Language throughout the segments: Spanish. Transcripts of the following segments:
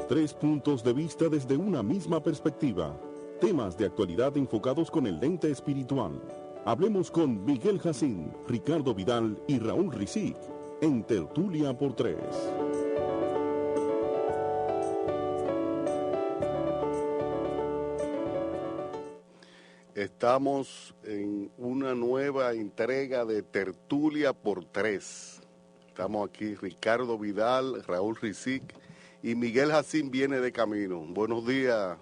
3 puntos de vista desde una misma perspectiva. Temas de actualidad enfocados con el lente espiritual. Hablemos con Miguel Jacín, Ricardo Vidal y Raúl Rizic en Tertulia por Tres. Estamos en una nueva entrega de Tertulia por Tres. Estamos aquí Ricardo Vidal, Raúl Rizic y Miguel Jacín viene de camino. Buenos días,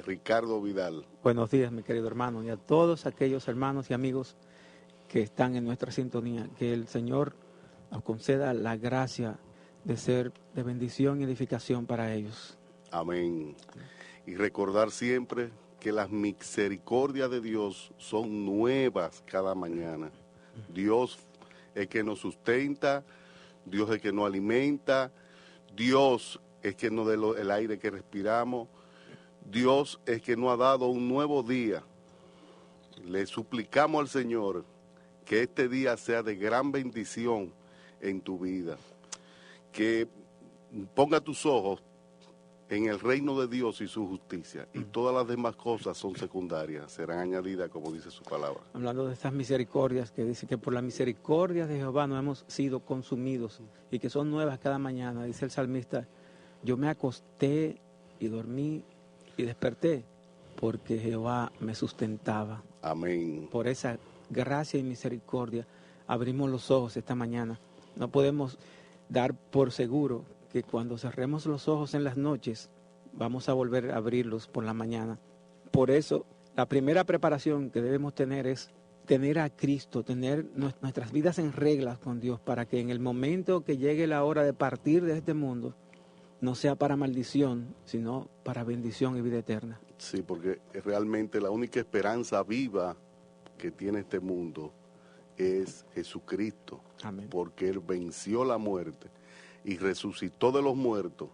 Ricardo Vidal. Buenos días, mi querido hermano, y a todos aquellos hermanos y amigos que están en nuestra sintonía. Que el Señor nos conceda la gracia de ser de bendición y edificación para ellos. Amén. Y recordar siempre que las misericordias de Dios son nuevas cada mañana. Dios es que nos sustenta, Dios es que nos alimenta, Dios es que nos da el aire que respiramos, Dios es que nos ha dado un nuevo día. Le suplicamos al Señor que este día sea de gran bendición en tu vida, que ponga tus ojos en el reino de Dios y su justicia, y todas las demás cosas son secundarias, serán añadidas, como dice su palabra. Hablando de estas misericordias, que dice que por la misericordia de Jehová no hemos sido consumidos, y que son nuevas cada mañana, dice el salmista, yo me acosté y dormí y desperté, porque Jehová me sustentaba. Amén. Por esa gracia y misericordia abrimos los ojos esta mañana. No podemos dar por seguro que cuando cerremos los ojos en las noches, vamos a volver a abrirlos por la mañana. Por eso, la primera preparación que debemos tener es tener a Cristo, tener nuestras vidas en reglas con Dios, para que en el momento que llegue la hora de partir de este mundo, no sea para maldición, sino para bendición y vida eterna. Sí, porque realmente la única esperanza viva que tiene este mundo es Jesucristo. Amén. Porque Él venció la muerte y resucitó de los muertos,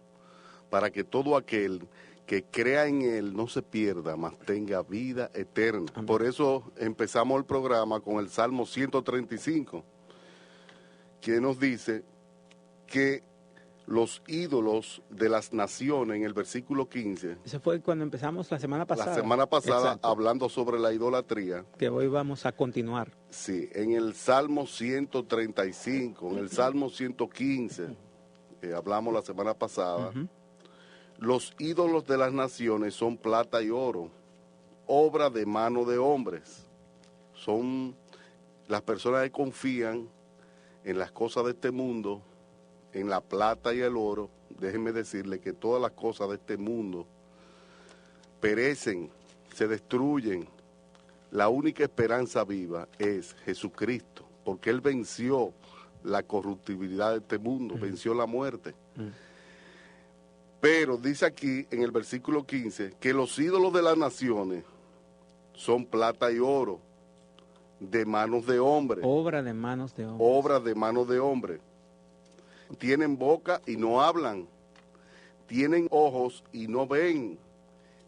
para que todo aquel que crea en Él no se pierda, mas tenga vida eterna. Amén. Por eso empezamos el programa con el Salmo 135, que nos dice que los ídolos de las naciones, en el versículo 15. Ese fue cuando empezamos la semana pasada. La semana pasada, exacto, hablando sobre la idolatría. Que hoy vamos a continuar. Sí, en el Salmo 135, en el Salmo 115, hablamos la semana pasada, los ídolos de las naciones son plata y oro, obra de mano de hombres. Son las personas que confían en las cosas de este mundo, en la plata y el oro. Déjenme decirle que todas las cosas de este mundo perecen, se destruyen. La única esperanza viva es Jesucristo, porque Él venció la corruptibilidad de este mundo, venció la muerte. Pero dice aquí en el versículo 15 que los ídolos de las naciones son plata y oro, de manos de hombres. Obra de manos de hombres. Obra de manos de hombres. Tienen boca y no hablan, tienen ojos y no ven,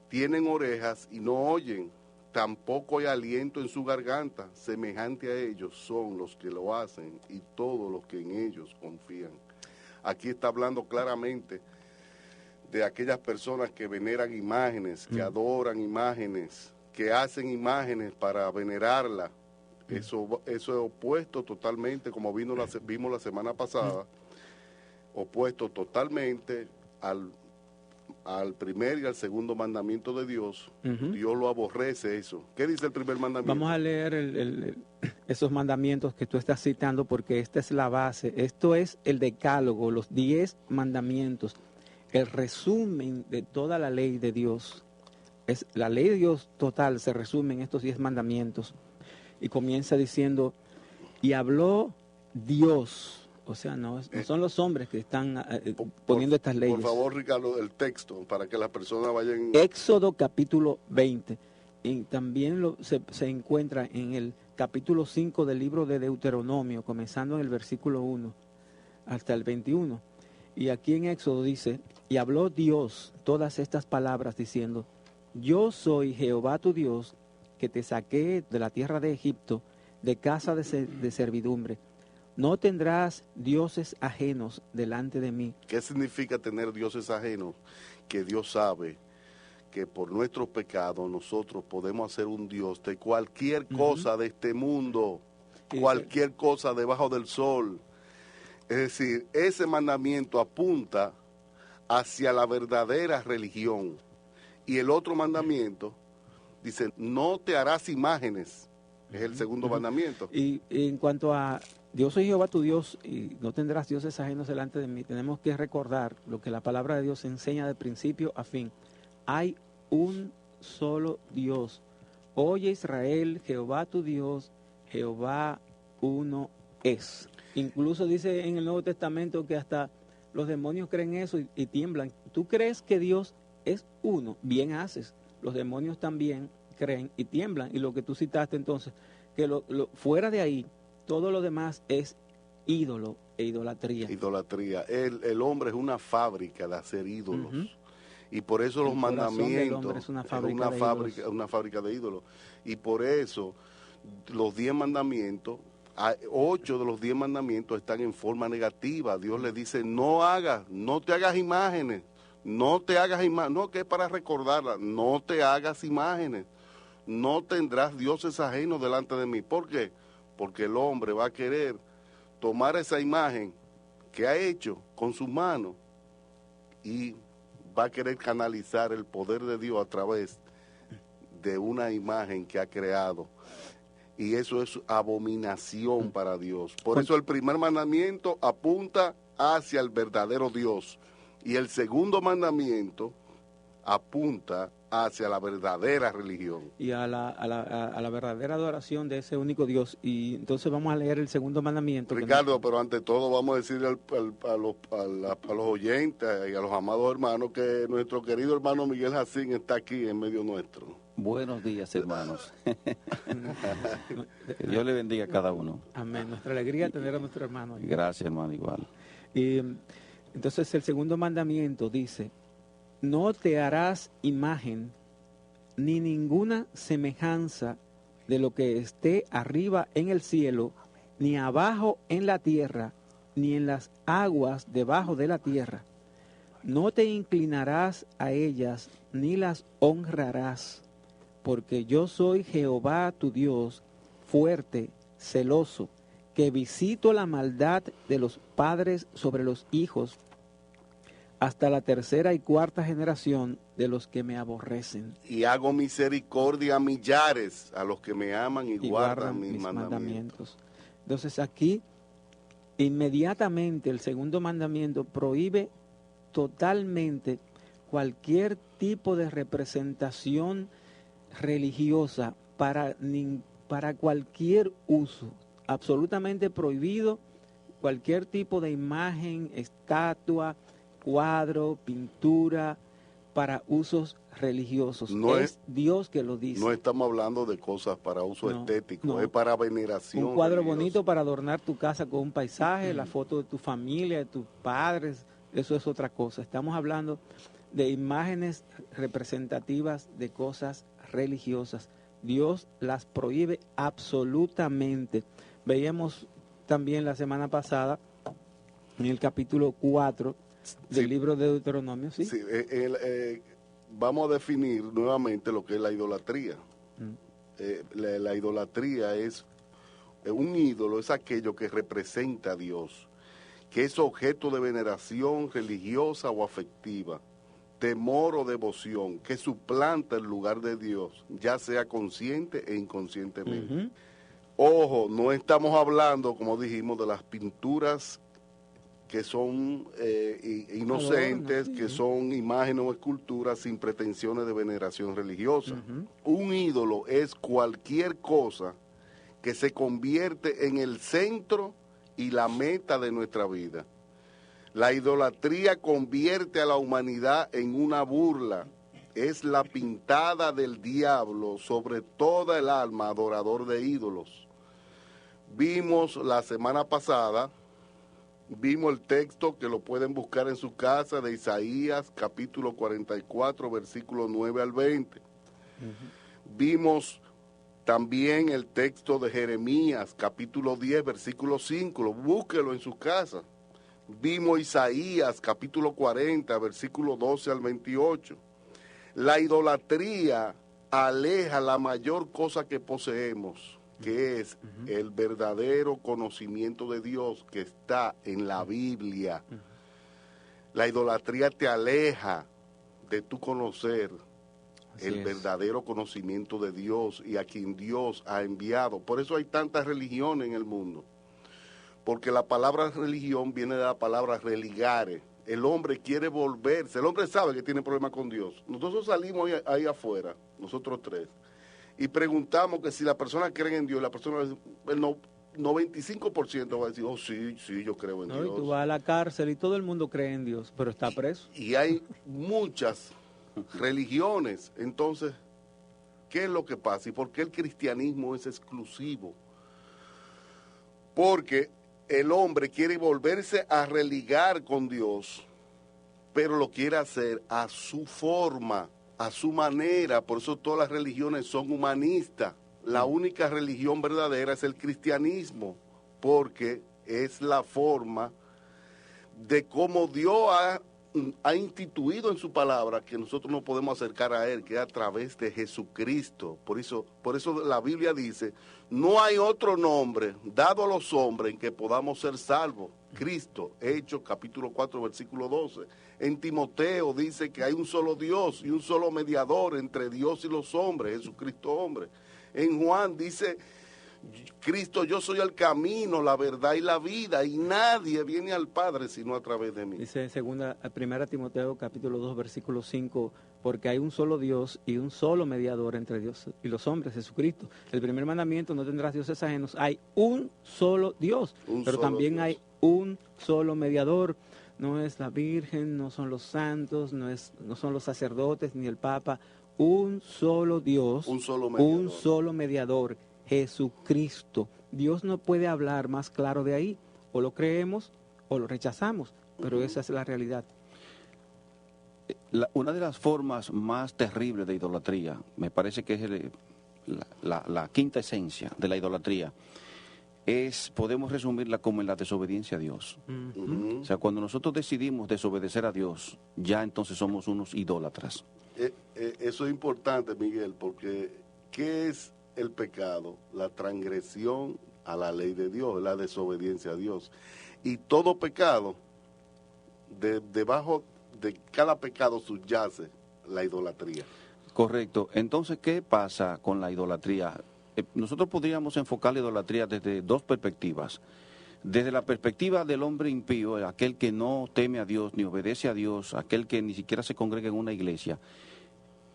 tienen orejas y no oyen, tampoco hay aliento en su garganta. Semejante a ellos son los que lo hacen y todos los que en ellos confían. Aquí está hablando claramente de aquellas personas que veneran imágenes, que adoran imágenes, que hacen imágenes para venerarla. Eso es opuesto totalmente, como vimos la semana pasada, opuesto totalmente al primer y al segundo mandamiento de Dios. Dios lo aborrece eso. ¿Qué dice el primer mandamiento? Vamos a leer esos mandamientos que tú estás citando, porque esta es la base. Esto es el decálogo, los 10 mandamientos, el resumen de toda la ley de Dios. Es la ley de Dios total, se resume en estos 10 mandamientos. Y comienza diciendo, y habló Dios. O sea, no son los hombres que están poniendo estas leyes. Por favor, Ricardo, el texto, para que las personas vayan... Éxodo capítulo 20. Y también se encuentra en el capítulo 5 del libro de Deuteronomio, comenzando en el versículo 1 hasta el 21. Y aquí en Éxodo dice, y habló Dios todas estas palabras diciendo, yo soy Jehová tu Dios, que te saqué de la tierra de Egipto, de casa de servidumbre. no tendrás dioses ajenos delante de mí. ¿Qué significa tener dioses ajenos? Que Dios sabe que por nuestros pecados nosotros podemos hacer un Dios de cualquier cosa de este mundo, cualquier cosa debajo del sol. Es decir, ese mandamiento apunta hacia la verdadera religión. Y el otro mandamiento dice, no te harás imágenes. Es el segundo mandamiento. Y en cuanto a Dios soy Jehová tu Dios y no tendrás dioses ajenos delante de mí, tenemos que recordar lo que la palabra de Dios enseña de principio a fin. Hay un solo Dios. Oye Israel, Jehová tu Dios, Jehová uno es. Incluso dice en el Nuevo Testamento que hasta los demonios creen eso y tiemblan. ¿Tú crees que Dios es uno? Bien haces. Los demonios también creen y tiemblan. Y lo que tú citaste entonces, que fuera de ahí, todo lo demás es ídolo e idolatría. Idolatría. El hombre es una fábrica de hacer ídolos. Y por eso los mandamientos es una fábrica de ídolos. Y por eso los 10 mandamientos, 8 de los 10 mandamientos están en forma negativa. Dios le dice, no te hagas imágenes, no que es para recordarla, no te hagas imágenes, no tendrás dioses ajenos delante de mí. ¿Por qué? Porque el hombre va a querer tomar esa imagen que ha hecho con sus manos y va a querer canalizar el poder de Dios a través de una imagen que ha creado. Y eso es abominación para Dios. Por eso el primer mandamiento apunta hacia el verdadero Dios. Y el segundo mandamiento apunta hacia la verdadera religión. Y a la verdadera adoración de ese único Dios. Y entonces vamos a leer el segundo mandamiento. Ricardo, pero ante todo vamos a decirle a los oyentes y a los amados hermanos que nuestro querido hermano Miguel Jacín está aquí en medio nuestro. Buenos días, hermanos. Que Dios le bendiga a cada uno. Amén. Nuestra alegría tener a nuestro hermano aquí. Gracias, hermano, igual. Y entonces el segundo mandamiento dice, no te harás imagen ni ninguna semejanza de lo que esté arriba en el cielo, ni abajo en la tierra, ni en las aguas debajo de la tierra. No te inclinarás a ellas, ni las honrarás, porque yo soy Jehová tu Dios, fuerte, celoso, que visito la maldad de los padres sobre los hijos, hasta la tercera y cuarta generación de los que me aborrecen. Y hago misericordia a millares, a los que me aman y guardan mis mandamientos. Entonces aquí, inmediatamente el segundo mandamiento prohíbe totalmente cualquier tipo de representación religiosa para cualquier uso. Absolutamente prohibido cualquier tipo de imagen, estatua, cuadro, pintura, para usos religiosos. No es Dios que lo dice. No estamos hablando de cosas para uso estético, es para veneración. Un cuadro religiosa. Bonito para adornar tu casa con un paisaje, la foto de tu familia, de tus padres, eso es otra cosa. Estamos hablando de imágenes representativas de cosas religiosas. Dios las prohíbe absolutamente. Veíamos también la semana pasada, en el capítulo 4 del libro de Deuteronomio, ¿sí? Sí, vamos a definir nuevamente lo que es la idolatría. La idolatría es un ídolo, es aquello que representa a Dios, que es objeto de veneración religiosa o afectiva, temor o devoción, que suplanta el lugar de Dios, ya sea consciente e inconscientemente. Ojo, no estamos hablando, como dijimos, de las pinturas que son inocentes, que son imágenes o esculturas sin pretensiones de veneración religiosa. Un ídolo es cualquier cosa que se convierte en el centro y la meta de nuestra vida. La idolatría convierte a la humanidad en una burla. Es la pintada del diablo sobre toda el alma adorador de ídolos. Vimos la semana pasada, vimos el texto que lo pueden buscar en su casa de Isaías, capítulo 44, versículos 9 al 20. Vimos También el texto de Jeremías, capítulo 10, versículo 5, búsquelo en su casa. Vimos Isaías, capítulo 40, versículo 12 al 28. La idolatría aleja la mayor cosa que poseemos, que es el verdadero conocimiento de Dios que está en la Biblia. La idolatría te aleja de tu conocer el verdadero conocimiento de Dios y a quien Dios ha enviado. Por eso hay tantas religiones en el mundo. Porque la palabra religión viene de la palabra religare. El hombre quiere volverse. El hombre sabe que tiene problemas con Dios. Nosotros salimos ahí afuera, nosotros tres, y preguntamos que si la persona cree en Dios, la persona, el 95% va a decir, oh sí, yo creo en Dios. Y tú vas a la cárcel y todo el mundo cree en Dios, pero está preso. Y hay muchas religiones. Entonces, ¿qué es lo que pasa? ¿Y por qué el cristianismo es exclusivo? Porque el hombre quiere volverse a religar con Dios, pero lo quiere hacer a su forma, a su manera. Por eso todas las religiones son humanistas. La única religión verdadera es el cristianismo, porque es la forma de cómo Dios ha instituido en su palabra que nosotros nos podemos acercar a Él, que es a través de Jesucristo. Por eso la Biblia dice, no hay otro nombre dado a los hombres en que podamos ser salvos. Cristo, Hechos capítulo 4, versículo 12. En Timoteo dice que hay un solo Dios y un solo mediador entre Dios y los hombres, Jesucristo hombre. En Juan dice, Cristo, yo soy el camino, la verdad y la vida, y nadie viene al Padre sino a través de mí. Dice primera Timoteo capítulo 2 versículo 5, porque hay un solo Dios y un solo mediador entre Dios y los hombres, Jesucristo. El primer mandamiento, no tendrás dioses ajenos. Hay un solo Dios, pero también hay un solo mediador. No es la Virgen, no son los santos, no son los sacerdotes ni el Papa. Un solo Dios, un solo mediador, Jesucristo. Dios no puede hablar más claro de ahí. O lo creemos o lo rechazamos, pero esa es la realidad. Una de las formas más terribles de idolatría, me parece que es la quinta esencia de la idolatría, podemos resumirla como en la desobediencia a Dios. O sea, cuando nosotros decidimos desobedecer a Dios, ya entonces somos unos idólatras. Eso es importante, Miguel, porque ¿qué es el pecado? La transgresión a la ley de Dios, la desobediencia a Dios. Y todo pecado, debajo de cada pecado subyace la idolatría. Correcto. Entonces, ¿qué pasa con la idolatría? Nosotros podríamos enfocar la idolatría desde dos perspectivas. Desde la perspectiva del hombre impío, aquel que no teme a Dios ni obedece a Dios, aquel que ni siquiera se congrega en una iglesia,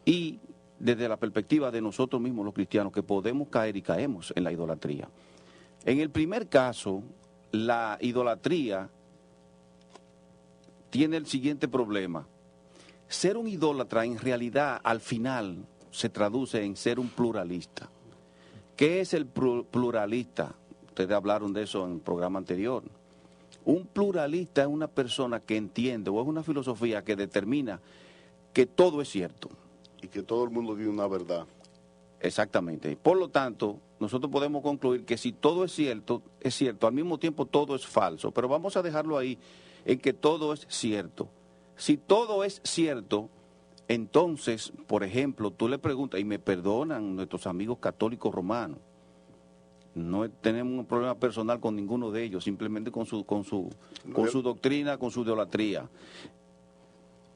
y desde la perspectiva de nosotros mismos los cristianos, que podemos caer y caemos en la idolatría. En el primer caso, la idolatría tiene el siguiente problema. Ser un idólatra en realidad al final se traduce en ser un pluralista. ¿Qué es el pluralista? Ustedes hablaron de eso en el programa anterior. Un pluralista es una persona que entiende o es una filosofía que determina que todo es cierto. Y que todo el mundo tiene una verdad. Exactamente. Por lo tanto, nosotros podemos concluir que si todo es cierto, al mismo tiempo todo es falso. Pero vamos a dejarlo ahí en que todo es cierto. Si todo es cierto, entonces, por ejemplo, tú le preguntas, y me perdonan nuestros amigos católicos romanos, no tenemos un problema personal con ninguno de ellos, simplemente con su doctrina, con su idolatría.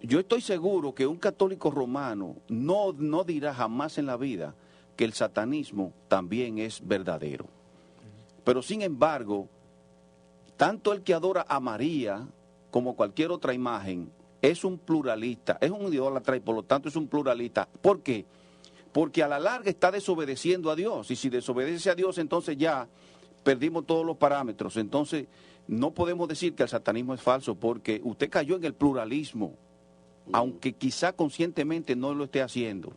Yo estoy seguro que un católico romano no dirá jamás en la vida que el satanismo también es verdadero. Pero sin embargo, tanto el que adora a María como cualquier otra imagen es un pluralista, es un idólatra y por lo tanto es un pluralista. ¿Por qué? Porque a la larga está desobedeciendo a Dios, y si desobedece a Dios entonces ya perdimos todos los parámetros. Entonces no podemos decir que el satanismo es falso porque usted cayó en el pluralismo, aunque quizá conscientemente no lo esté haciendo.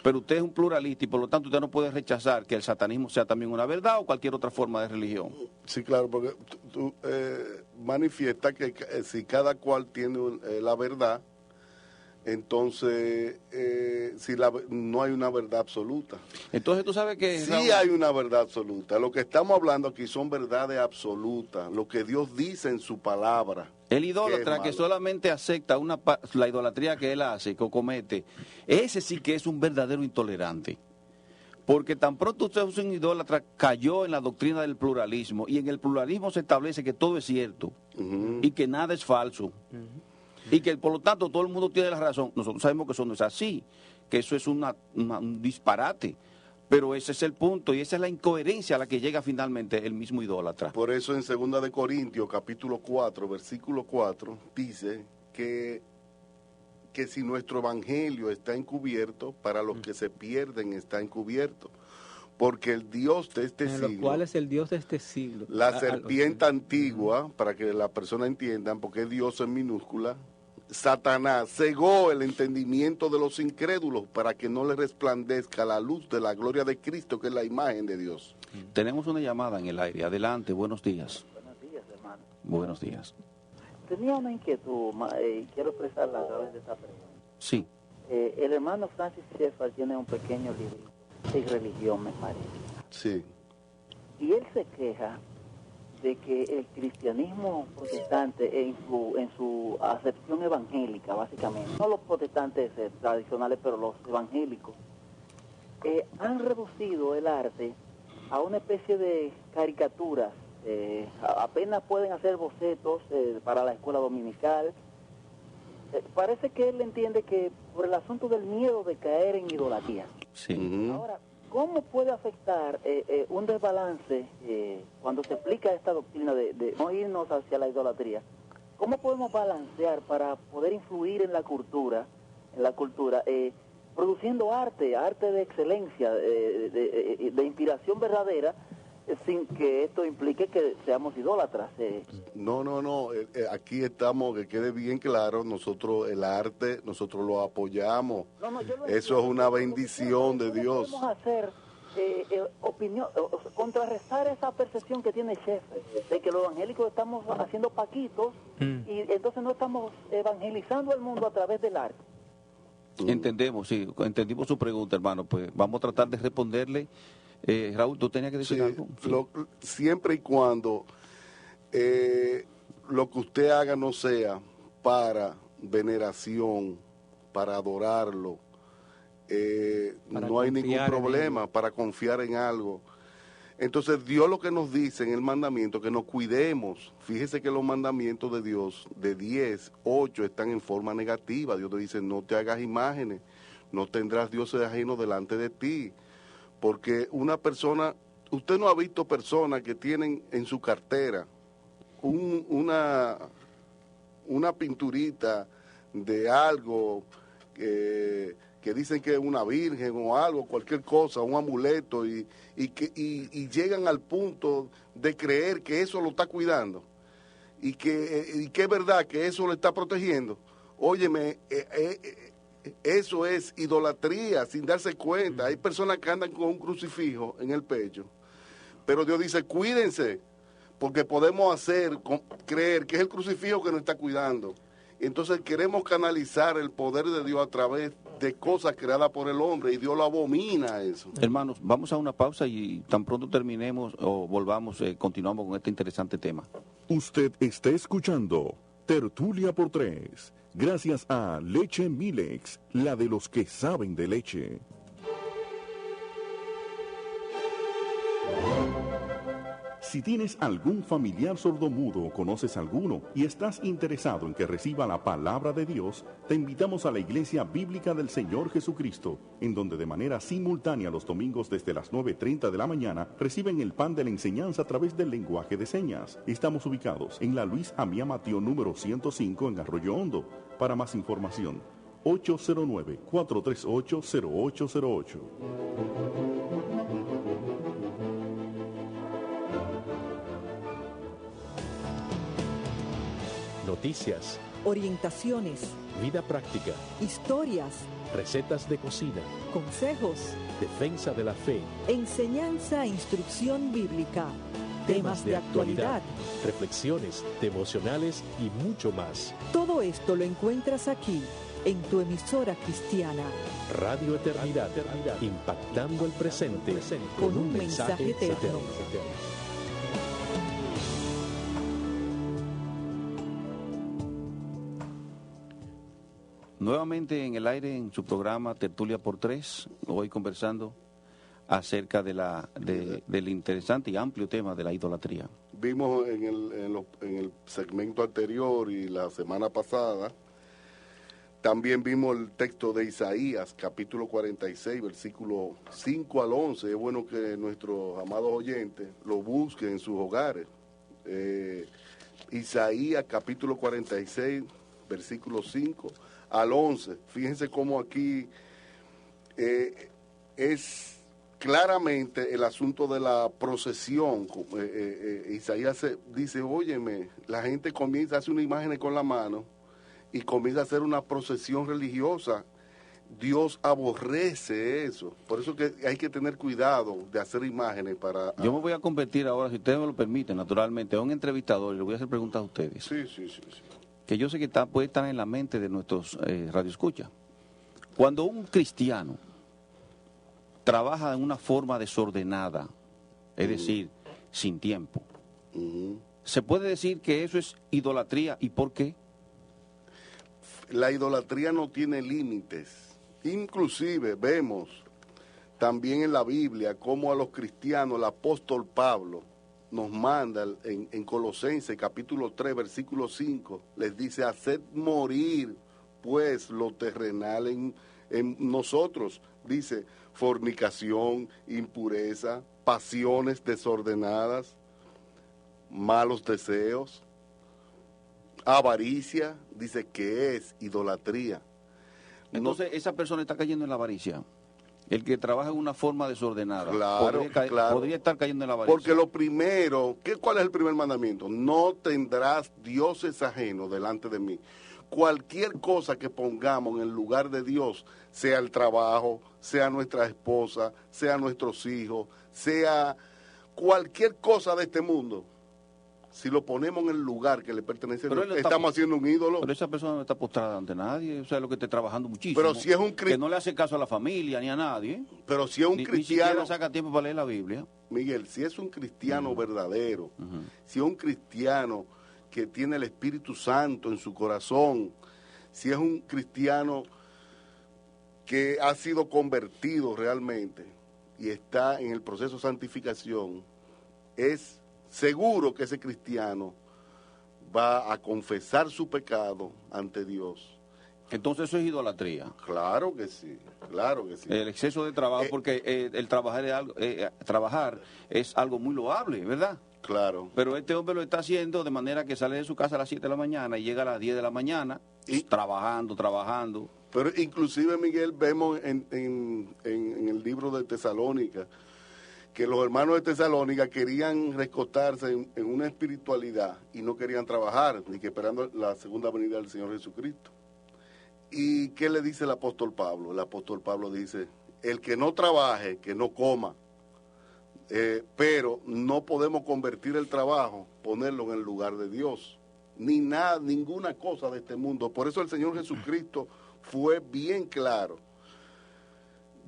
Pero usted es un pluralista y por lo tanto usted no puede rechazar que el satanismo sea también una verdad o cualquier otra forma de religión. Sí, claro, porque tú manifiestas que si cada cual tiene la verdad, entonces no hay una verdad absoluta. Entonces tú sabes que... Sí Raúl, hay una verdad absoluta. Lo que estamos hablando aquí son verdades absolutas, lo que Dios dice en su palabra. el idólatra que solamente acepta la idolatría que él hace, que comete, ese sí que es un verdadero intolerante. Porque tan pronto usted es un idólatra, cayó en la doctrina del pluralismo, y en el pluralismo se establece que todo es cierto y que nada es falso. Y que por lo tanto todo el mundo tiene la razón. Nosotros sabemos que eso no es así, que eso es un disparate. Pero ese es el punto y esa es la incoherencia a la que llega finalmente el mismo idólatra. Por eso en 2 de Corintios, capítulo 4, versículo 4, dice que si nuestro evangelio está encubierto, para los que se pierden está encubierto. Porque el Dios de este siglo... ¿Cuál es el Dios de este siglo? La serpiente antigua, para que las personas entiendan, porque es Dios en minúscula, Satanás cegó el entendimiento de los incrédulos para que no les resplandezca la luz de la gloria de Cristo, que es la imagen de Dios. Tenemos una llamada en el aire. Adelante, buenos días. Buenos días, hermano. Buenos días. Tenía una inquietud, quiero expresarla a través de esta pregunta. Sí. El hermano Francis Schaeffer tiene un pequeño libro de religión, me parece. Sí. Y él se queja de que el cristianismo protestante en su acepción evangélica, básicamente, no los protestantes tradicionales, pero los evangélicos, han reducido el arte a una especie de caricaturas. Apenas pueden hacer bocetos para la escuela dominical. Parece que él entiende que por el asunto del miedo de caer en idolatría. Sí. Ahora, ¿cómo puede afectar un desbalance cuando se explica esta doctrina de no irnos hacia la idolatría? ¿Cómo podemos balancear para poder influir en la cultura, produciendo arte de excelencia, de inspiración verdadera, sin que esto implique que seamos idólatras? No. Aquí estamos, que quede bien claro, nosotros el arte, nosotros lo apoyamos. Eso es una bendición de Dios. ¿Cómo podemos hacer contrarrestar esa percepción que tiene Schaeffer de que los evangélicos estamos haciendo paquitos y entonces no estamos evangelizando al mundo a través del arte? Entendemos, sí, entendimos su pregunta, hermano. Pues vamos a tratar de responderle. Raúl, ¿tú tenías que decir algo? Sí. Siempre y cuando lo que usted haga no sea para veneración, para adorarlo, no hay ningún problema para confiar en algo. Entonces Dios lo que nos dice en el mandamiento, que nos cuidemos. Fíjese que los mandamientos de Dios, de 10, 8 están en forma negativa. Dios te dice, no te hagas imágenes, no tendrás dioses ajenos delante de ti. Porque una persona, usted no ha visto personas que tienen en su cartera una pinturita de algo que dicen que es una virgen o algo, cualquier cosa, un amuleto, y llegan al punto de creer que eso lo está cuidando y que es verdad que eso lo está protegiendo. Óyeme, eso es idolatría sin darse cuenta. Hay personas que andan con un crucifijo en el pecho, pero Dios dice, cuídense, porque podemos creer que es el crucifijo que nos está cuidando. Entonces queremos canalizar el poder de Dios a través de cosas creadas por el hombre, y Dios lo abomina eso. Hermanos, vamos a una pausa y tan pronto terminemos o volvamos, continuamos con este interesante tema. Usted está escuchando Tertulia por Tres, gracias a Leche Milex, la de los que saben de leche. Si tienes algún familiar sordomudo o conoces alguno y estás interesado en que reciba la palabra de Dios, te invitamos a la Iglesia Bíblica del Señor Jesucristo, en donde de manera simultánea los domingos desde las 9:30 de la mañana reciben el pan de la enseñanza a través del lenguaje de señas. Estamos ubicados en la Luis Amía Mateo número 105 en Arroyo Hondo. Para más información, 809-438-0808. Noticias, orientaciones, vida práctica, historias, recetas de cocina, consejos, defensa de la fe, enseñanza e instrucción bíblica, temas de actualidad, reflexiones devocionales y mucho más. Todo esto lo encuentras aquí. en tu emisora cristiana. Radio Eternidad, impactando el presente con un mensaje eterno. Nuevamente en el aire, en su programa Tertulia por Tres, hoy conversando acerca del interesante y amplio tema de la idolatría. Vimos en el segmento anterior y la semana pasada, también vimos el texto de Isaías, capítulo 46, versículo 5 al 11. Es bueno que nuestros amados oyentes lo busquen en sus hogares. Isaías, capítulo 46, versículo 5 al 11. Fíjense cómo aquí es claramente el asunto de la procesión. Isaías dice, óyeme, la gente comienza a hacer una imagen con la mano y comienza a hacer una procesión religiosa. Dios aborrece eso. Por eso que hay que tener cuidado de hacer imágenes para... Yo me voy a convertir ahora, si ustedes me lo permiten, naturalmente, a un entrevistador y le voy a hacer preguntas a ustedes. Sí. Que yo sé que puede estar en la mente de nuestros radioescuchas. Cuando un cristiano trabaja de una forma desordenada, es decir, sin tiempo, ¿se puede decir que eso es idolatría? ¿Y por qué? La idolatría no tiene límites. Inclusive vemos también en la Biblia cómo a los cristianos el apóstol Pablo nos manda en Colosenses capítulo 3 versículo 5, les dice, haced morir pues lo terrenal en nosotros. Dice, fornicación, impureza, pasiones desordenadas, malos deseos, avaricia. Dice que es idolatría. Entonces esa persona está cayendo en la avaricia. El que trabaja de una forma desordenada claro. podría estar cayendo en la avaricia. Porque lo primero, ¿cuál es el primer mandamiento? No tendrás dioses ajenos delante de mí. Cualquier cosa que pongamos en el lugar de Dios, sea el trabajo, sea nuestra esposa, sea nuestros hijos, sea cualquier cosa de este mundo, si lo ponemos en el lugar que le pertenece a Dios, estamos haciendo un ídolo. Pero esa persona no está postrada ante nadie, o sea, lo que está trabajando muchísimo. Pero si es un que no le hace caso a la familia ni a nadie. Pero si es un cristiano, ni siquiera saca tiempo para leer la Biblia. Miguel, si es un cristiano verdadero, si es un cristiano que tiene el Espíritu Santo en su corazón, si es un cristiano que ha sido convertido realmente y está en el proceso de santificación, es seguro que ese cristiano va a confesar su pecado ante Dios. Entonces eso es idolatría. Claro que sí, claro que sí. El exceso de trabajo, porque el trabajar es algo muy loable, ¿verdad? Claro. Pero este hombre lo está haciendo de manera que sale de su casa a las 7 de la mañana y llega a las 10 de la mañana trabajando. Pero inclusive, Miguel, vemos en el libro de Tesalónica que los hermanos de Tesalónica querían recostarse en una espiritualidad y no querían trabajar, ni que esperando la segunda venida del Señor Jesucristo. ¿Y qué le dice el apóstol Pablo? El apóstol Pablo dice, el que no trabaje, que no coma. Pero no podemos convertir el trabajo, ponerlo en el lugar de Dios, ni nada, ninguna cosa de este mundo. Por eso el Señor Jesucristo fue bien claro.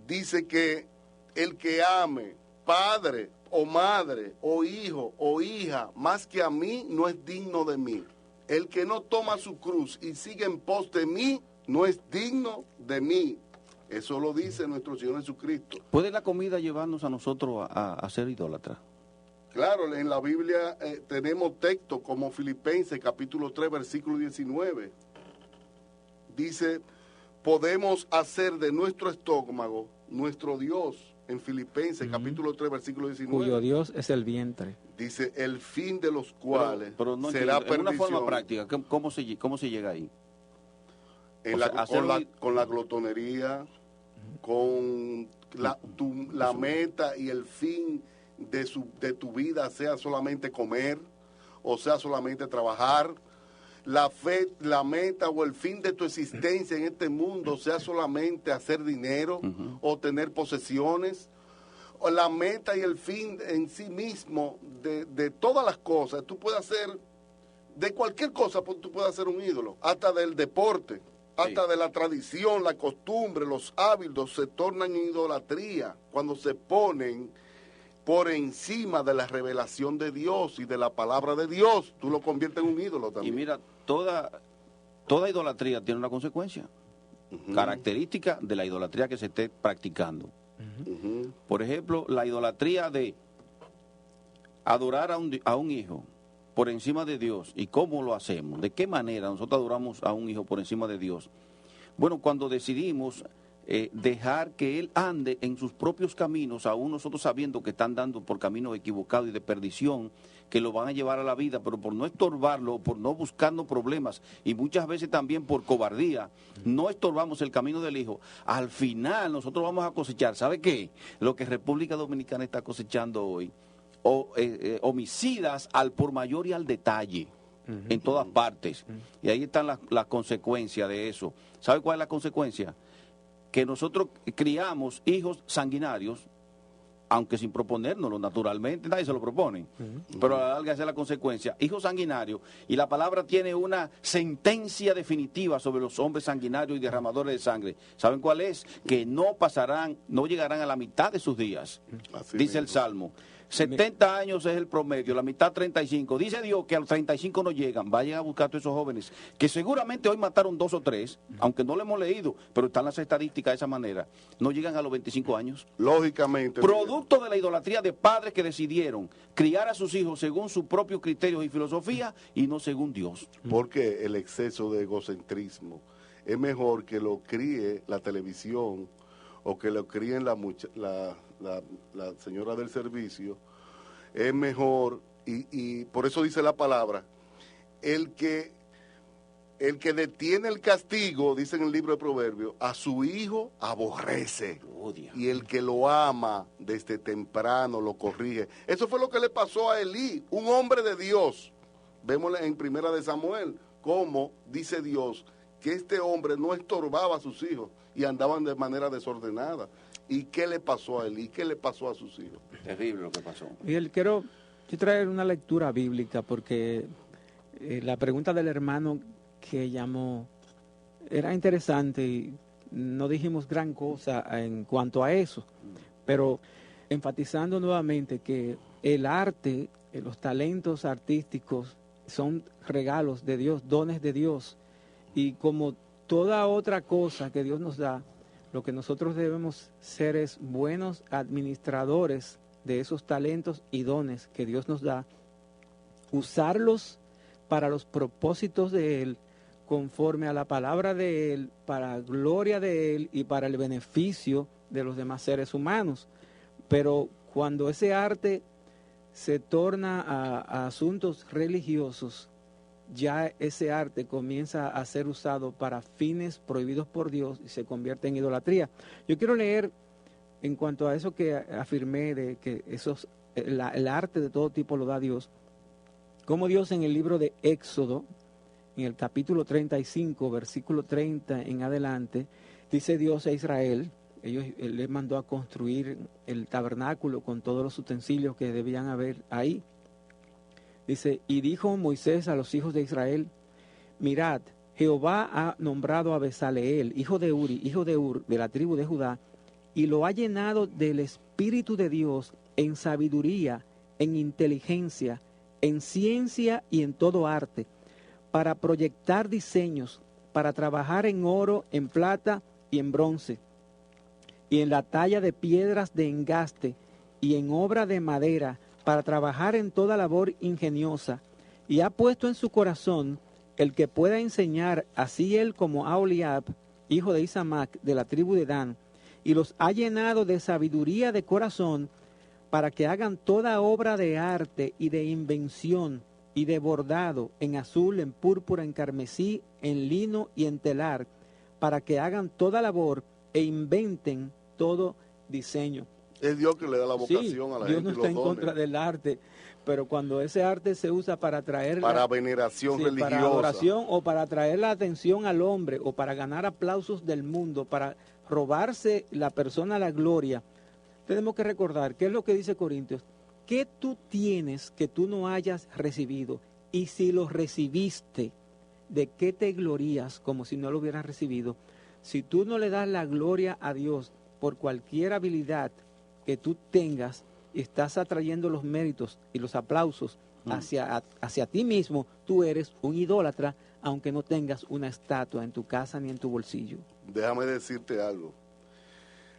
Dice que el que ame padre o madre o hijo o hija más que a mí no es digno de mí. El que no toma su cruz y sigue en pos de mí no es digno de mí. Eso lo dice nuestro Señor Jesucristo. ¿Puede la comida llevarnos a nosotros a ser idólatras? Claro, en la Biblia tenemos textos como Filipenses capítulo 3 versículo 19. Dice, podemos hacer de nuestro estómago nuestro Dios. En Filipenses capítulo 3 versículo 19. Cuyo Dios es el vientre. Dice, el fin de los cuales pero no será entiendo, perdición. En una forma práctica, ¿cómo se llega ahí? Con la glotonería, con la meta y el fin de tu vida sea solamente comer, o sea solamente trabajar. La meta o el fin de tu existencia en este mundo sea solamente hacer dinero o tener posesiones. O la meta y el fin en sí mismo de todas las cosas. Tú puedes hacer, de cualquier cosa tú puedes hacer un ídolo, hasta del deporte. hasta de la tradición, la costumbre, los hábitos se tornan en idolatría cuando se ponen por encima de la revelación de Dios y de la palabra de Dios. Tú lo conviertes en un ídolo también. Y mira, toda idolatría tiene una consecuencia, característica de la idolatría que se esté practicando. Por ejemplo, la idolatría de adorar a un hijo por encima de Dios. ¿Y cómo lo hacemos? ¿De qué manera nosotros adoramos a un hijo por encima de Dios? Bueno, cuando decidimos dejar que él ande en sus propios caminos, aún nosotros sabiendo que están dando por caminos equivocados y de perdición, que lo van a llevar a la vida, pero por no estorbarlo, por no buscarnos problemas, y muchas veces también por cobardía, no estorbamos el camino del hijo. Al final nosotros vamos a cosechar, ¿sabe qué? Lo que República Dominicana está cosechando hoy, homicidas al por mayor y al detalle, en todas partes. Y ahí están las consecuencias de eso. ¿Sabe cuál es la consecuencia? Que nosotros criamos hijos sanguinarios, aunque sin proponérnoslo naturalmente, nadie se lo propone, pero a la larga esa es la consecuencia, hijos sanguinarios, y la palabra tiene una sentencia definitiva sobre los hombres sanguinarios y derramadores de sangre. ¿Saben cuál es? Que no llegarán a la mitad de sus días, Así dice mismo. el Salmo. 70 años es el promedio, la mitad 35. Dice Dios que a los 35 no llegan. Vayan a buscar a todos esos jóvenes, que seguramente hoy mataron 2 o 3, aunque no lo hemos leído, pero están las estadísticas de esa manera. No llegan a los 25 años. Lógicamente. Producto de la idolatría de padres que decidieron criar a sus hijos según sus propios criterios y filosofía y no según Dios. Porque el exceso de egocentrismo es mejor que lo críe la televisión o que lo críen la señora del servicio. Es mejor, y por eso dice la palabra, el que detiene el castigo, dice en el libro de Proverbios, a su hijo aborrece. Odia. Y el que lo ama desde temprano lo corrige. Eso fue lo que le pasó a Elí, un hombre de Dios. Vemos en Primera de Samuel cómo dice Dios que este hombre no estorbaba a sus hijos y andaban de manera desordenada. ¿Y qué le pasó a Elí? ¿Qué le pasó a sus hijos? Terrible lo que pasó. Miguel, quiero traer una lectura bíblica porque la pregunta del hermano que llamó era interesante y no dijimos gran cosa en cuanto a eso, pero enfatizando nuevamente que el arte, los talentos artísticos son regalos de Dios, dones de Dios, y como toda otra cosa que Dios nos da, lo que nosotros debemos ser es buenos administradores de esos talentos y dones que Dios nos da, usarlos para los propósitos de Él, conforme a la palabra de Él, para gloria de Él y para el beneficio de los demás seres humanos. Pero cuando ese arte se torna a asuntos religiosos, ya ese arte comienza a ser usado para fines prohibidos por Dios y se convierte en idolatría. Yo quiero leer en cuanto a eso que afirmé de que el arte de todo tipo lo da Dios, como Dios en el libro de Éxodo, en el capítulo 35, versículo 30 en adelante, dice Dios a Israel, Él les mandó a construir el tabernáculo con todos los utensilios que debían haber ahí. Dice, y dijo Moisés a los hijos de Israel, mirad, Jehová ha nombrado a Besaleel, hijo de Uri, hijo de Ur, de la tribu de Judá, y lo ha llenado del Espíritu de Dios en sabiduría, en inteligencia, en ciencia y en todo arte, para proyectar diseños, para trabajar en oro, en plata y en bronce, y en la talla de piedras de engaste, y en obra de madera, para trabajar en toda labor ingeniosa, y ha puesto en su corazón el que pueda enseñar, así él como Aholiab, hijo de Isamac, de la tribu de Dan, y los ha llenado de sabiduría de corazón, para que hagan toda obra de arte y de invención, y de bordado, en azul, en púrpura, en carmesí, en lino y en telar, para que hagan toda labor e inventen todo diseño. Es Dios que le da la vocación a la Dios gente no y está los en dones. contra del arte, pero cuando ese arte se usa para traer Para veneración religiosa. para adoración o para atraer la atención al hombre o para ganar aplausos del mundo, para robarse la persona la gloria, tenemos que recordar, ¿qué es lo que dice Corintios? ¿Qué tú tienes que tú no hayas recibido? Y si lo recibiste, ¿de qué te glorías como si no lo hubieras recibido? Si tú no le das la gloria a Dios por cualquier habilidad que tú tengas, estás atrayendo los méritos y los aplausos hacia ti mismo. Tú eres un idólatra, aunque no tengas una estatua en tu casa ni en tu bolsillo. Déjame decirte algo.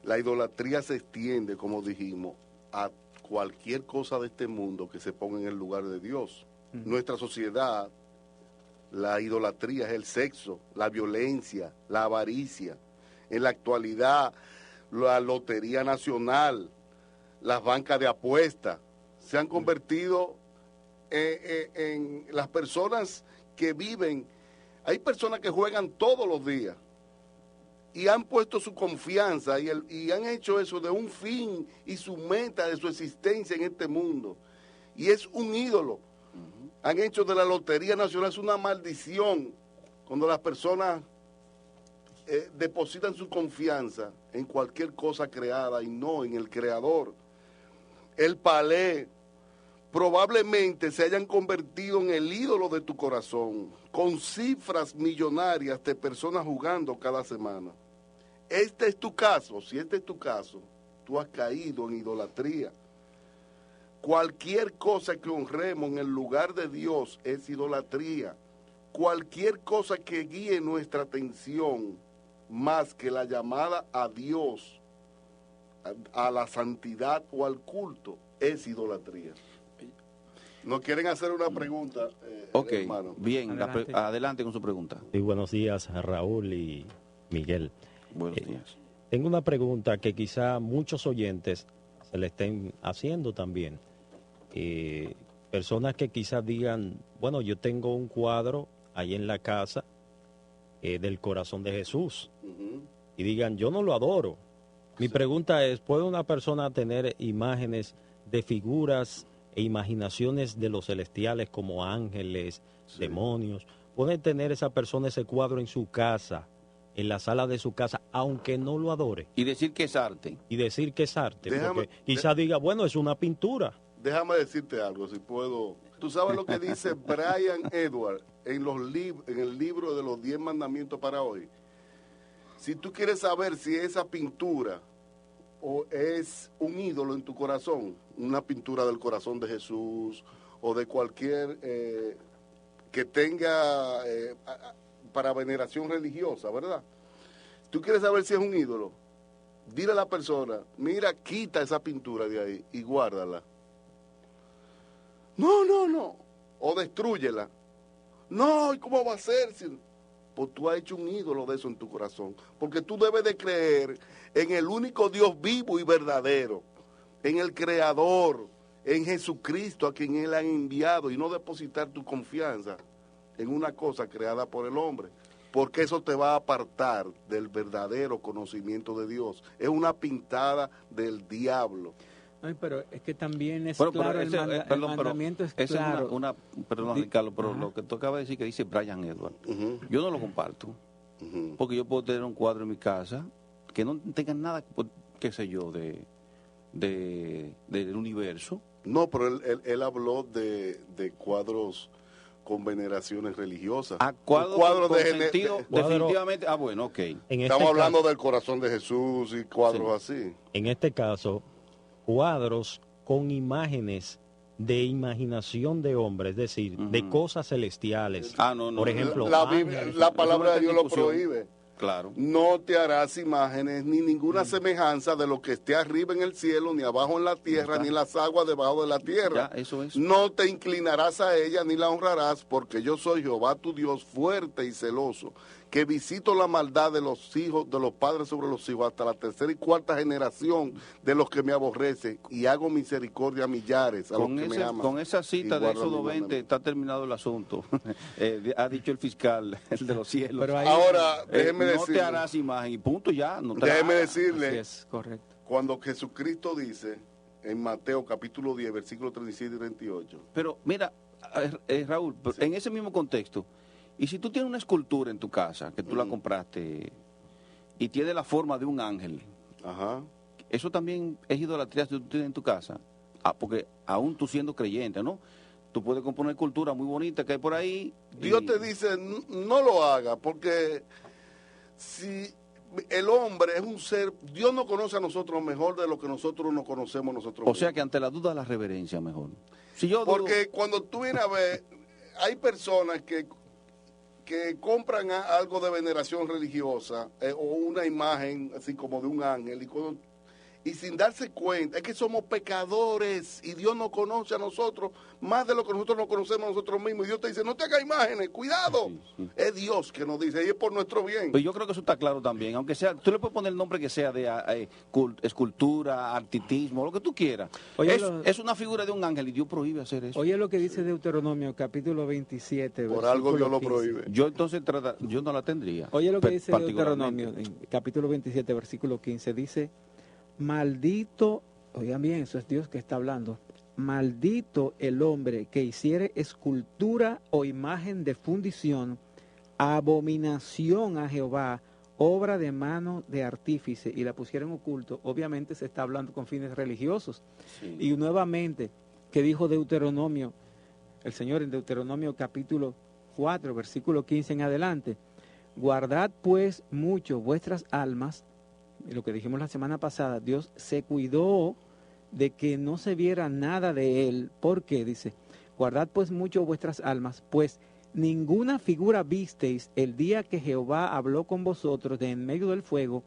La idolatría se extiende, como dijimos, a cualquier cosa de este mundo que se ponga en el lugar de Dios. Nuestra sociedad, la idolatría es el sexo, la violencia, la avaricia. En la actualidad, la Lotería Nacional, las bancas de apuestas, se han convertido en las personas que viven. Hay personas que juegan todos los días y han puesto su confianza y han hecho eso de un fin y su meta de su existencia en este mundo. Y es un ídolo. Han hecho de la Lotería Nacional una maldición cuando las personas depositan su confianza en cualquier cosa creada y no en el Creador. El palé probablemente se hayan convertido en el ídolo de tu corazón, con cifras millonarias de personas jugando cada semana. Este es tu caso. Si este es tu caso, tú has caído en idolatría. Cualquier cosa que honremos en el lugar de Dios es idolatría. Cualquier cosa que guíe nuestra atención más que la llamada a Dios, a la santidad o al culto, es idolatría. ¿Nos quieren hacer una pregunta, Ok, hermano? bien, adelante con su pregunta. Sí, buenos días, Raúl y Miguel. Buenos días. Tengo una pregunta que quizá muchos oyentes se le estén haciendo también. Personas que quizás digan, bueno, yo tengo un cuadro ahí en la casa del corazón de Jesús. Y digan, yo no lo adoro. Mi pregunta es, ¿puede una persona tener imágenes de figuras e imaginaciones de los celestiales como ángeles, demonios? ¿Puede tener esa persona ese cuadro en su casa, en la sala de su casa, aunque no lo adore? Y decir que es arte. Y decir que es arte. Porque quizá diga, bueno, es una pintura. Déjame decirte algo, si puedo. Tú sabes lo que dice Brian Edwards en el libro de los 10 mandamientos para hoy. Si tú quieres saber si esa pintura o es un ídolo en tu corazón, una pintura del corazón de Jesús o de cualquier que tenga para veneración religiosa, ¿verdad? Tú quieres saber si es un ídolo, dile a la persona, mira, quita esa pintura de ahí y guárdala. No, o destrúyela. No, ¿y cómo va a ser? Pues tú has hecho un ídolo de eso en tu corazón, porque tú debes de creer en el único Dios vivo y verdadero, en el Creador, en Jesucristo a quien Él ha enviado, y no depositar tu confianza en una cosa creada por el hombre, porque eso te va a apartar del verdadero conocimiento de Dios. Es una pintada del diablo. Ay, pero es que también es Bueno, claro, pero el mandamiento es claro. Perdón, Ricardo, pero lo que tú acabas de decir que dice Brian Edwards, yo no lo comparto, porque yo puedo tener un cuadro en mi casa que no tenga nada, qué sé yo, del universo. No, pero él habló de cuadros con veneraciones religiosas. Cuadros de sentido, definitivamente. Bueno, ok. Estamos hablando del corazón de Jesús y cuadros así. En este caso, cuadros con imágenes de imaginación de hombre, es decir, de cosas celestiales. No. Por ejemplo, la palabra de Dios lo prohíbe. Claro. No te harás imágenes ni ninguna semejanza de lo que esté arriba en el cielo, ni abajo en la tierra, ni en las aguas debajo de la tierra. Ya, eso es. No te inclinarás a ella ni la honrarás, porque yo soy Jehová tu Dios fuerte y celoso, que visito la maldad de los hijos, de los padres sobre los hijos, hasta la tercera y cuarta generación de los que me aborrecen, y hago misericordia a millares, a los que me aman. Con esa cita de Éxodo 20 está terminado el asunto. Ha dicho el fiscal, el de los cielos. Pero ahora, déjeme no decirle, te harás imagen y punto ya. No te déjeme harás. decirle, Así es, correcto. Cuando Jesucristo dice en Mateo capítulo 10, versículos 37 y 38. Pero mira, Raúl, sí, en ese mismo contexto, y si tú tienes una escultura en tu casa, que tú la compraste, y tiene la forma de un ángel, eso también es idolatría si tú tienes en tu casa, porque aún tú siendo creyente, ¿no? Tú puedes comprar una escultura muy bonita que hay por ahí. Dios te dice, no lo haga, porque si el hombre es un ser, Dios nos conoce a nosotros mejor de lo que nosotros nos conocemos nosotros O mismos. sea que ante la duda, la reverencia mejor. Si yo Porque cuando tú vienes a ver, hay personas que compran algo de veneración religiosa o una imagen así como de un ángel y sin darse cuenta, es que somos pecadores y Dios nos conoce a nosotros más de lo que nosotros nos conocemos a nosotros mismos. Y Dios te dice, no te hagas imágenes, cuidado. Sí. Es Dios que nos dice, y es por nuestro bien. Pues yo creo que eso está claro también, aunque sea, tú le puedes poner el nombre que sea de escultura, artitismo, lo que tú quieras. Oye, es una figura de un ángel y Dios prohíbe hacer eso. Oye lo que dice Deuteronomio, capítulo 27. Por algo Dios lo prohíbe. Yo entonces yo no la tendría. Oye lo que dice Deuteronomio, capítulo 27, versículo 15, dice... Maldito, oigan bien, eso es Dios que está hablando. Maldito el hombre que hiciere escultura o imagen de fundición, abominación a Jehová, obra de mano de artífice, y la pusieron oculto. Obviamente se está hablando con fines religiosos. Sí. Y nuevamente, que dijo Deuteronomio, el Señor en Deuteronomio capítulo 4, versículo 15 en adelante. Guardad pues mucho vuestras almas. Lo que dijimos la semana pasada, Dios se cuidó de que no se viera nada de él. ¿Por qué? Dice, guardad pues mucho vuestras almas, pues ninguna figura visteis el día que Jehová habló con vosotros de en medio del fuego,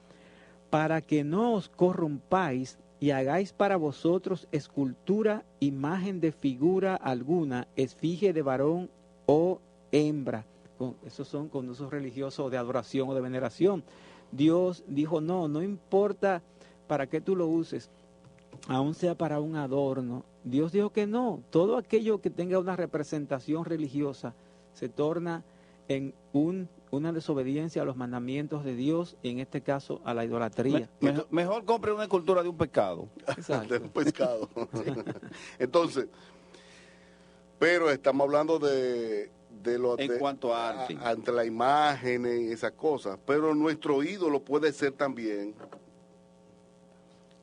para que no os corrompáis y hagáis para vosotros escultura, imagen de figura alguna, esfinge de varón o hembra. Esos son con usos religiosos de adoración o de veneración. Dios dijo, no importa para qué tú lo uses, aun sea para un adorno. Dios dijo que no, todo aquello que tenga una representación religiosa se torna en una desobediencia a los mandamientos de Dios, y en este caso a la idolatría. Mejor compre una escultura de un pecado. De un pescado. Entonces, pero estamos hablando de en cuanto a arte, ante la imagen y esas cosas, pero nuestro ídolo puede ser también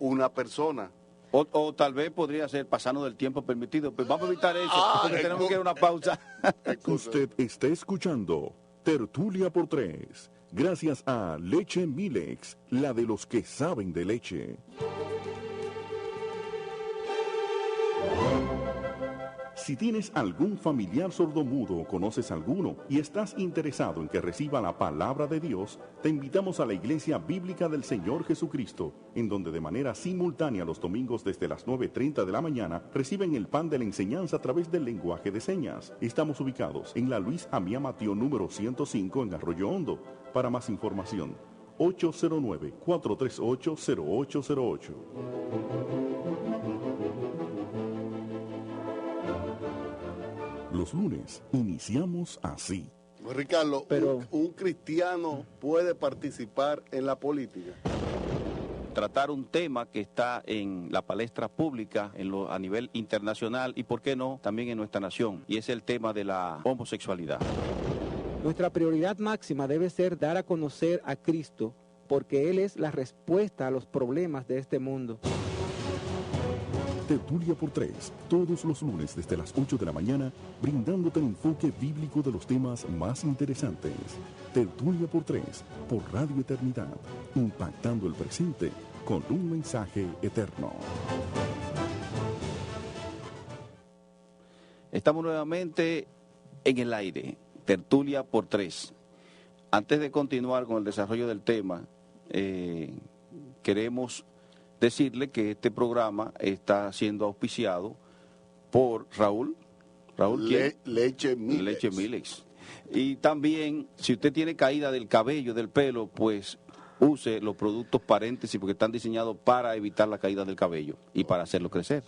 una persona. O tal vez podría ser pasando del tiempo permitido. Pues vamos a evitar eso, porque tenemos que ir a una pausa. Usted está escuchando Tertulia por Tres, gracias a Leche Milex, la de los que saben de leche. Si tienes algún familiar sordomudo o conoces alguno y estás interesado en que reciba la palabra de Dios, te invitamos a la Iglesia Bíblica del Señor Jesucristo, en donde de manera simultánea los domingos desde las 9:30 de la mañana reciben el pan de la enseñanza a través del lenguaje de señas. Estamos ubicados en la Luis Amía Mateo número 105 en Arroyo Hondo. Para más información, 809-438-0808. Los lunes iniciamos así. Ricardo, pero un cristiano puede participar en la política. Tratar un tema que está en la palestra pública a nivel internacional y, ¿por qué no?, también en nuestra nación, y es el tema de la homosexualidad. Nuestra prioridad máxima debe ser dar a conocer a Cristo, porque Él es la respuesta a los problemas de este mundo. Tertulia por Tres, todos los lunes desde las 8 de la mañana, brindándote el enfoque bíblico de los temas más interesantes. Tertulia por Tres, por Radio Eternidad, impactando el presente con un mensaje eterno. Estamos nuevamente en el aire, Tertulia por Tres. Antes de continuar con el desarrollo del tema, queremos decirle que este programa está siendo auspiciado por Raúl. Leche Milex. Leche Milex. Y también, si usted tiene caída del cabello, del pelo, pues use los productos paréntesis, porque están diseñados para evitar la caída del cabello y para hacerlo crecer.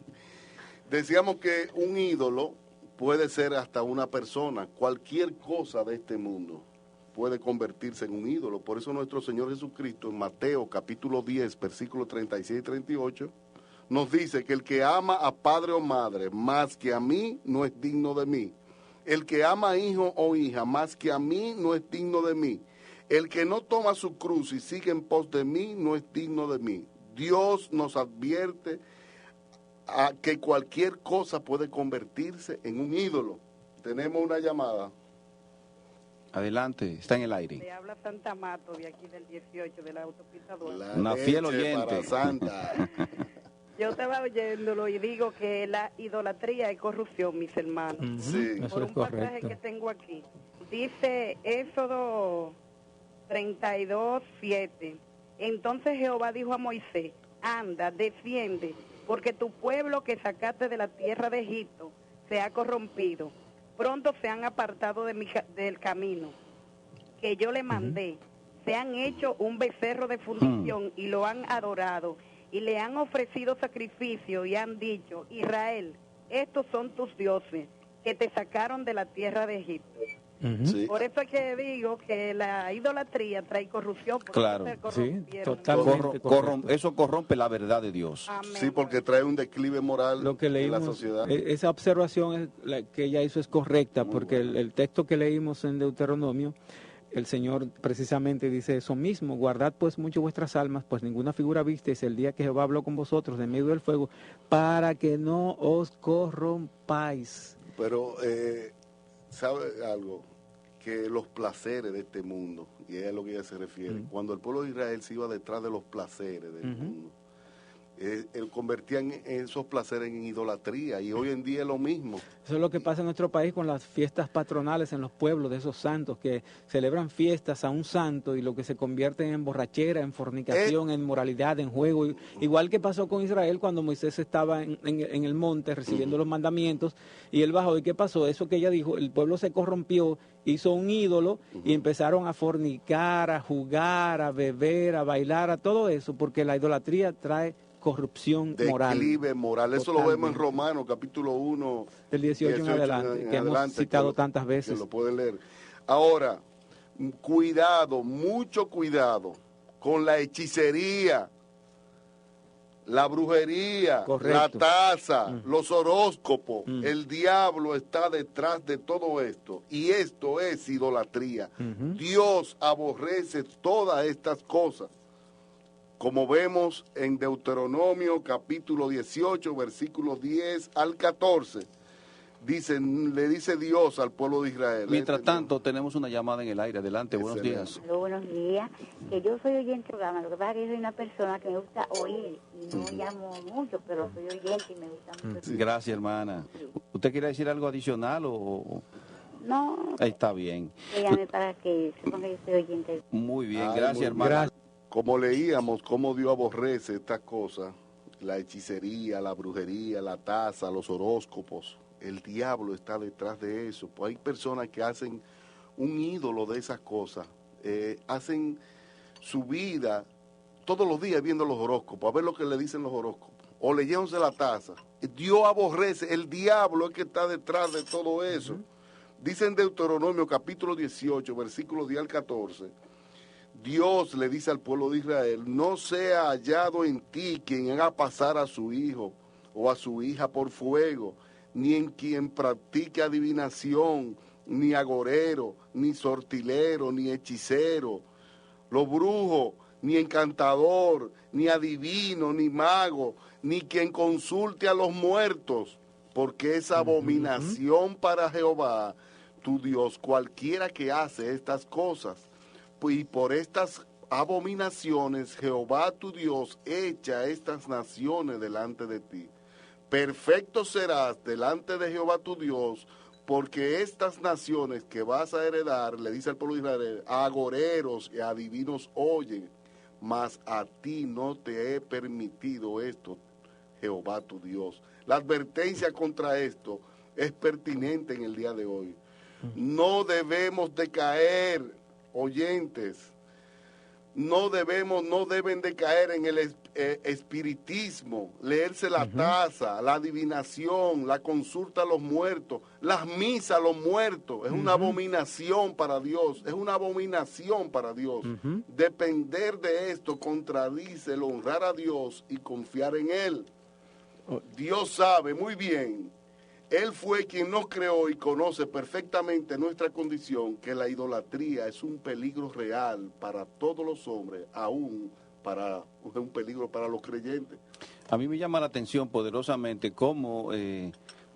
Decíamos que un ídolo puede ser hasta una persona, cualquier cosa de este mundo puede convertirse en un ídolo. Por eso nuestro Señor Jesucristo en Mateo capítulo 10, versículos 36 y 38, nos dice que el que ama a padre o madre más que a mí no es digno de mí. El que ama a hijo o hija más que a mí no es digno de mí. El que no toma su cruz y sigue en pos de mí no es digno de mí. Dios nos advierte a que cualquier cosa puede convertirse en un ídolo. Tenemos una llamada. Adelante, está en el aire. Le habla Santa Mato de aquí del 18 de la autopista 2. Una fiel oyente. Para Santa. Yo estaba oyéndolo y digo que la idolatría es corrupción, mis hermanos. Sí. Eso Por es un pasaje correcto. que tengo aquí. Dice Éxodo 32:7. Entonces Jehová dijo a Moisés, anda, defiende, porque tu pueblo que sacaste de la tierra de Egipto se ha corrompido. Pronto se han apartado del camino que yo le mandé. Se han hecho un becerro de fundición y lo han adorado. Y le han ofrecido sacrificio y han dicho, Israel, estos son tus dioses que te sacaron de la tierra de Egipto. Sí. Por eso es que digo que la idolatría trae corrupción. Por Claro. eso se Sí, corrompieron. totalmente correcto. Eso corrompe la verdad de Dios. Amén. Sí, porque trae un declive moral Lo que en la leímos, sociedad. esa observación que ella hizo es correcta, porque el texto que leímos en Deuteronomio, el Señor precisamente dice eso mismo: guardad pues mucho vuestras almas, pues ninguna figura visteis el día que Jehová habló con vosotros de medio del fuego, para que no os corrompáis. Pero, ¿sabe algo? Que los placeres de este mundo, y es a lo que ella se refiere, cuando el pueblo de Israel se iba detrás de los placeres del mundo, él convertían esos placeres en idolatría, y hoy en día es lo mismo. Eso es lo que pasa en nuestro país con las fiestas patronales en los pueblos de esos santos, que celebran fiestas a un santo y lo que se convierte en borrachera, en fornicación, en moralidad, en juego. Igual que pasó con Israel cuando Moisés estaba en el monte recibiendo los mandamientos y él bajó. ¿Y qué pasó? Eso que ella dijo, el pueblo se corrompió, hizo un ídolo y empezaron a fornicar, a jugar, a beber, a bailar, a todo eso, porque la idolatría trae corrupción moral. Declive moral. Eso lo vemos en Romanos, capítulo 1. Del 18 en adelante, que hemos citado tantas veces. Que lo pueden leer. Ahora, cuidado, mucho cuidado con la hechicería, la brujería, Correcto. la taza, los horóscopos. El diablo está detrás de todo esto. Y esto es idolatría. Dios aborrece todas estas cosas. Como vemos en Deuteronomio capítulo 18, versículos 10 al 14, le dice Dios al pueblo de Israel. Mientras tanto, tenemos una llamada en el aire. Adelante, buenos días. Aló, buenos días. Que yo soy oyente del programa. Lo que pasa es que soy una persona que me gusta oír y no llamo mucho, pero soy oyente y me gusta mucho. Sí. Gracias, hermana. ¿Usted quiere decir algo adicional o...? No. Ahí está bien. Que llame para que sepan que yo soy oyente. Muy bien, Ay, gracias, muy hermana. Gracias. Como leíamos, cómo Dios aborrece estas cosas, la hechicería, la brujería, la taza, los horóscopos. El diablo está detrás de eso. Pues hay personas que hacen un ídolo de esas cosas. Hacen su vida todos los días viendo los horóscopos, a ver lo que le dicen los horóscopos. O leyéndose la taza. Dios aborrece, el diablo es que está detrás de todo eso. Dice en Deuteronomio capítulo 18, versículos 10 al 14, Dios le dice al pueblo de Israel, no sea hallado en ti quien haga pasar a su hijo o a su hija por fuego, ni en quien practique adivinación, ni agorero, ni sortilero, ni hechicero, los brujos, ni encantador, ni adivino, ni mago, ni quien consulte a los muertos, porque es abominación para Jehová, tu Dios, cualquiera que hace estas cosas. Y por estas abominaciones Jehová tu Dios echa estas naciones delante de ti. Perfecto serás delante de Jehová tu Dios, porque estas naciones que vas a heredar, le dice al pueblo de Israel, a agoreros y a adivinos oyen, mas a ti no te he permitido esto, Jehová tu Dios. La advertencia contra esto es pertinente en el día de hoy. No debemos de caer, oyentes, no deben de caer en el espiritismo, leerse la taza, la adivinación, la consulta a los muertos, las misas a los muertos. Es una abominación para Dios, es una abominación para Dios. Depender de esto contradice el honrar a Dios y confiar en Él. Dios sabe muy bien, Él fue quien nos creó y conoce perfectamente nuestra condición, que la idolatría es un peligro real para todos los hombres, aún es un peligro para los creyentes. A mí me llama la atención poderosamente cómo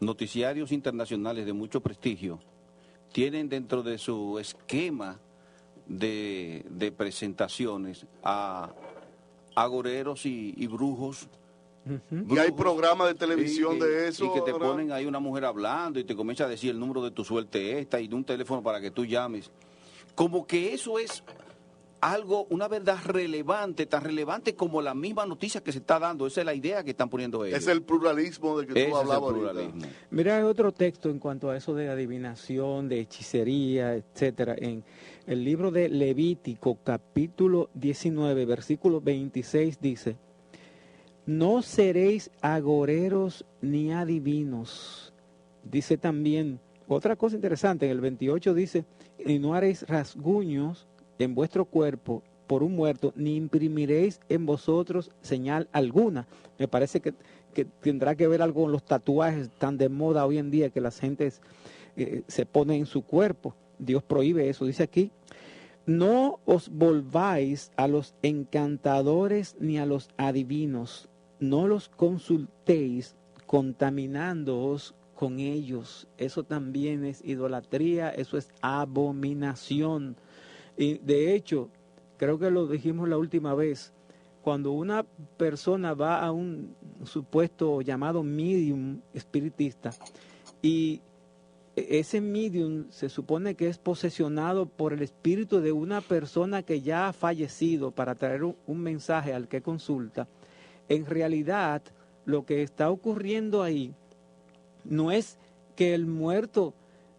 noticiarios internacionales de mucho prestigio tienen dentro de su esquema de presentaciones a agoreros y brujos. Y hay programas de televisión de eso. Y que te ahora ponen ahí una mujer hablando y te comienza a decir el número de tu suerte esta y de un teléfono para que tú llames. Como que eso es algo, una verdad relevante, tan relevante como la misma noticia que se está dando. Esa es la idea que están poniendo ellos. Es el pluralismo de que tú hablabas ahorita. Mira, hay otro texto en cuanto a eso de adivinación, de hechicería, etcétera. En el libro de Levítico, capítulo 19, versículo 26, dice: no seréis agoreros ni adivinos. Dice también, otra cosa interesante, en el 28 dice: y no haréis rasguños en vuestro cuerpo por un muerto, ni imprimiréis en vosotros señal alguna. Me parece que tendrá que ver algo con los tatuajes tan de moda hoy en día que las gentes se ponen en su cuerpo. Dios prohíbe eso. Dice aquí: no os volváis a los encantadores ni a los adivinos, no los consultéis contaminándoos con ellos. Eso también es idolatría, eso es abominación. Y de hecho, creo que lo dijimos la última vez, cuando una persona va a un supuesto llamado medium espiritista y ese medium se supone que es posesionado por el espíritu de una persona que ya ha fallecido para traer un mensaje al que consulta, en realidad lo que está ocurriendo ahí no es que el muerto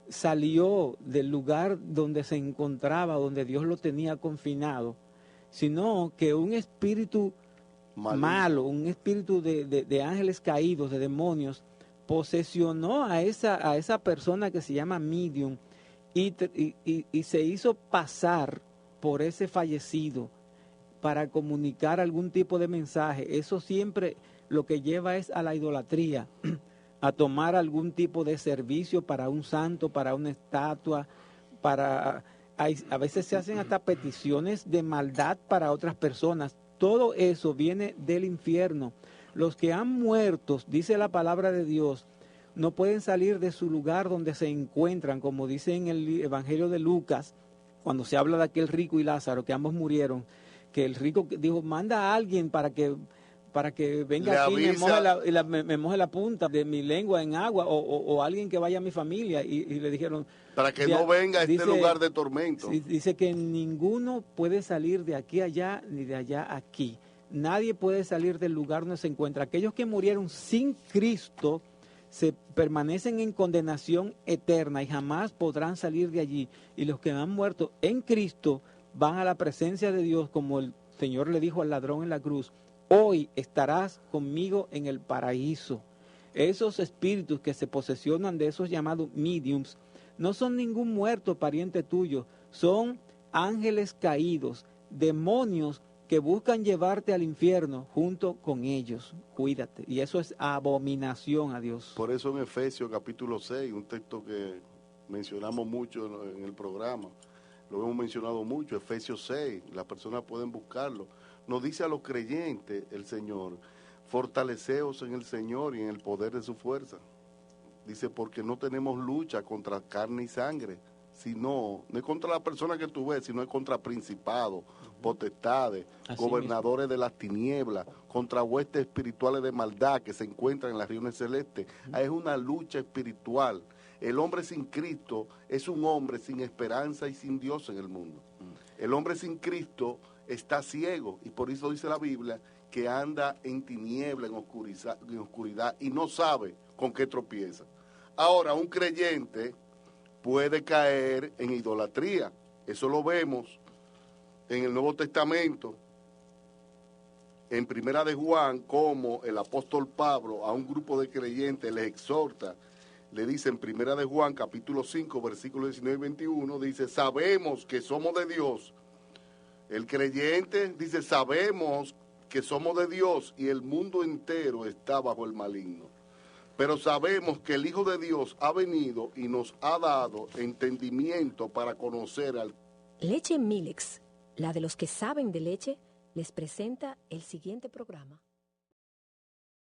salió del lugar donde se encontraba, donde Dios lo tenía confinado, sino que un espíritu malo, un espíritu de ángeles caídos, de demonios, posesionó a esa persona que se llama medium y se hizo pasar por ese fallecido para comunicar algún tipo de mensaje. Eso siempre lo que lleva es a la idolatría, a tomar algún tipo de servicio para un santo, para una estatua, a veces se hacen hasta peticiones de maldad para otras personas. Todo eso viene del infierno. Los que han muerto, dice la palabra de Dios, no pueden salir de su lugar donde se encuentran, como dice en el Evangelio de Lucas, cuando se habla de aquel rico y Lázaro, que ambos murieron, que el rico dijo: manda a alguien para que venga aquí y me moje la punta de mi lengua en agua, o alguien que vaya a mi familia. Y le dijeron: para que no venga a este lugar de tormento. Dice que ninguno puede salir de aquí allá ni de allá aquí. Nadie puede salir del lugar donde se encuentra. Aquellos que murieron sin Cristo se permanecen en condenación eterna y jamás podrán salir de allí. Y los que han muerto en Cristo van a la presencia de Dios, como el Señor le dijo al ladrón en la cruz: hoy estarás conmigo en el paraíso. Esos espíritus que se posesionan de esos llamados mediums no son ningún muerto pariente tuyo, son ángeles caídos, demonios que buscan llevarte al infierno junto con ellos. Cuídate. Y eso es abominación a Dios. Por eso en Efesios capítulo 6, un texto que mencionamos mucho en el programa, lo hemos mencionado mucho, Efesios 6, las personas pueden buscarlo. Nos dice a los creyentes el Señor: fortaleceos en el Señor y en el poder de su fuerza. Dice: porque no tenemos lucha contra carne y sangre, sino, no es contra la persona que tú ves, sino es contra principados, potestades, gobernadores de las tinieblas, contra huestes espirituales de maldad que se encuentran en las regiones celestes. Es una lucha espiritual. El hombre sin Cristo es un hombre sin esperanza y sin Dios en el mundo. El hombre sin Cristo está ciego, y por eso dice la Biblia que anda en tiniebla, en oscuridad, y no sabe con qué tropieza. Ahora, un creyente puede caer en idolatría. Eso lo vemos en el Nuevo Testamento, en Primera de Juan, como el apóstol Pablo a un grupo de creyentes les exhorta. Le dice en Primera de Juan, capítulo 5, versículos 19 y 21, dice: sabemos que somos de Dios. El creyente dice: sabemos que somos de Dios y el mundo entero está bajo el maligno. Pero sabemos que el Hijo de Dios ha venido y nos ha dado entendimiento para conocer al... Leche Milex, la de los que saben de leche, les presenta el siguiente programa.